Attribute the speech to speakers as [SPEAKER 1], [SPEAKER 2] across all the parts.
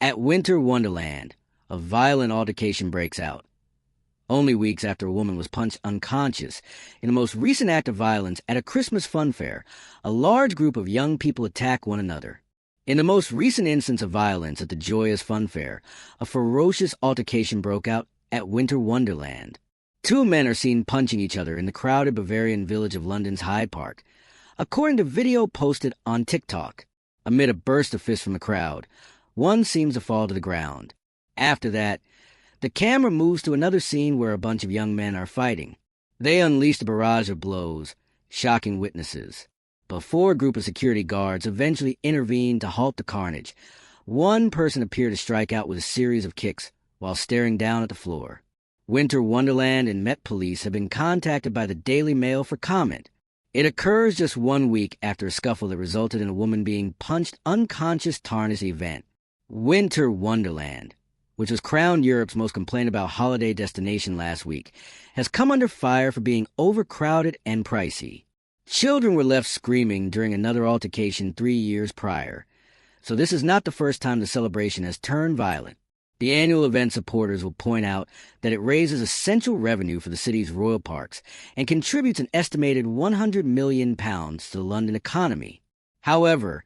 [SPEAKER 1] At Winter Wonderland, a violent altercation breaks out. Only weeks after a woman was punched unconscious in the most recent act of violence at a Christmas fun fair, a large group of young people attack one another. In the most recent instance of violence at the joyous fun fair, a ferocious altercation broke out at Winter Wonderland. Two men are seen punching each other in the crowded Bavarian village of London's Hyde Park, according to video posted on TikTok. Amid a burst of fists from the crowd, one seems to fall to the ground. After that, the camera moves to another scene where a bunch of young men are fighting. They unleashed a barrage of blows, shocking witnesses. Before a group of security guards eventually intervened to halt the carnage, one person appeared to strike out with a series of kicks while staring down at the floor. Winter Wonderland and Met Police have been contacted by the Daily Mail for comment. It occurs just 1 week after a scuffle that resulted in a woman being punched unconscious to tarnish the event. Winter Wonderland, which was crowned Europe's most complained about holiday destination last week, has come under fire for being overcrowded and pricey. Children were left screaming during another altercation 3 years prior, so this is not the first time the celebration has turned violent. The annual event supporters will point out that it raises essential revenue for the city's royal parks and contributes an estimated £100 million to the London economy. However,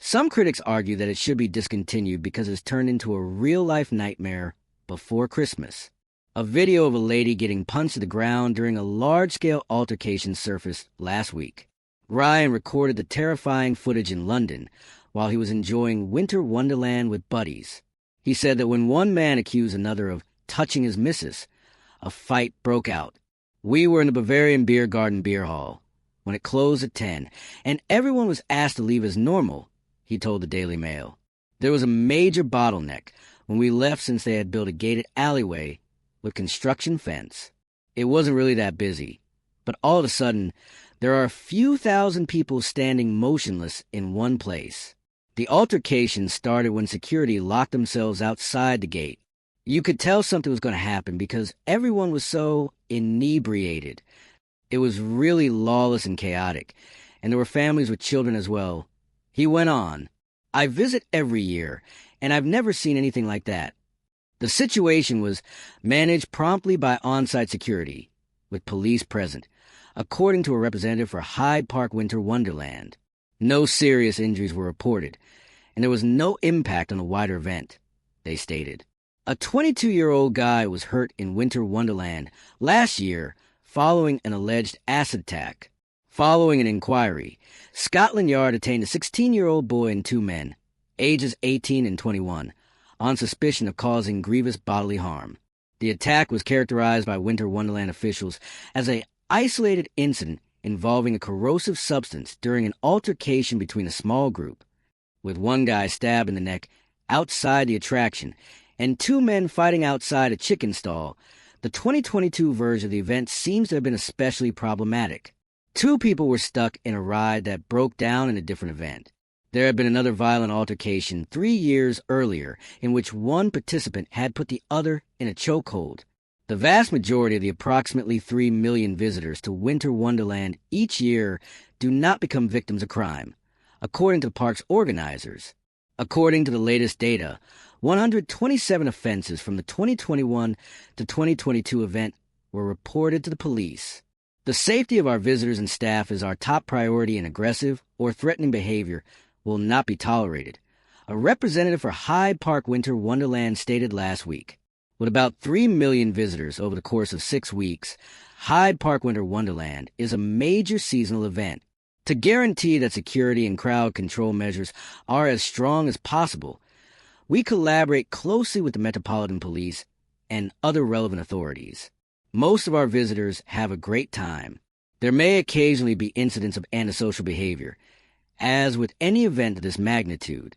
[SPEAKER 1] some critics argue that it should be discontinued because it's turned into a real-life nightmare before Christmas. A video of a lady getting punched to the ground during a large-scale altercation surfaced last week. Ryan recorded the terrifying footage in London while he was enjoying Winter Wonderland with buddies. He said that when one man accused another of touching his missus, a fight broke out. We were in the Bavarian Beer Garden beer hall when it closed at 10, and everyone was asked to leave as normal, he told the Daily Mail. There was a major bottleneck when we left since they had built a gated alleyway with construction fence. It wasn't really that busy, but all of a sudden, there are a few thousand people standing motionless in one place. The altercation started when security locked themselves outside the gate. You could tell something was going to happen because everyone was so inebriated. It was really lawless and chaotic, and there were families with children as well. He went on, "I visit every year, and I've never seen anything like that." The situation was managed promptly by on-site security, with police present, according to a representative for Hyde Park Winter Wonderland. No serious injuries were reported, and there was no impact on the wider event, they stated. A 22-year-old guy was hurt in Winter Wonderland last year following an alleged acid attack. Following an inquiry, Scotland Yard detained a 16-year-old boy and two men, ages 18 and 21, on suspicion of causing grievous bodily harm. The attack was characterized by Winter Wonderland officials as an isolated incident involving a corrosive substance during an altercation between a small group, with one guy stabbed in the neck outside the attraction and two men fighting outside a chicken stall. The 2022 version of the event seems to have been especially problematic. Two people were stuck in a ride that broke down in a different event. There had been another violent altercation 3 years earlier in which one participant had put the other in a chokehold. The vast majority of the approximately 3 million visitors to Winter Wonderland each year do not become victims of crime, according to the park's organizers. According to the latest data, 127 offenses from the 2021 to 2022 event were reported to the police. The safety of our visitors and staff is our top priority, and aggressive or threatening behavior will not be tolerated, a representative for Hyde Park Winter Wonderland stated last week. With about 3 million visitors over the course of 6 weeks, Hyde Park Winter Wonderland is a major seasonal event. To guarantee that security and crowd control measures are as strong as possible, we collaborate closely with the Metropolitan Police and other relevant authorities. Most of our visitors have a great time. There may occasionally be incidents of antisocial behavior, as with any event of this magnitude.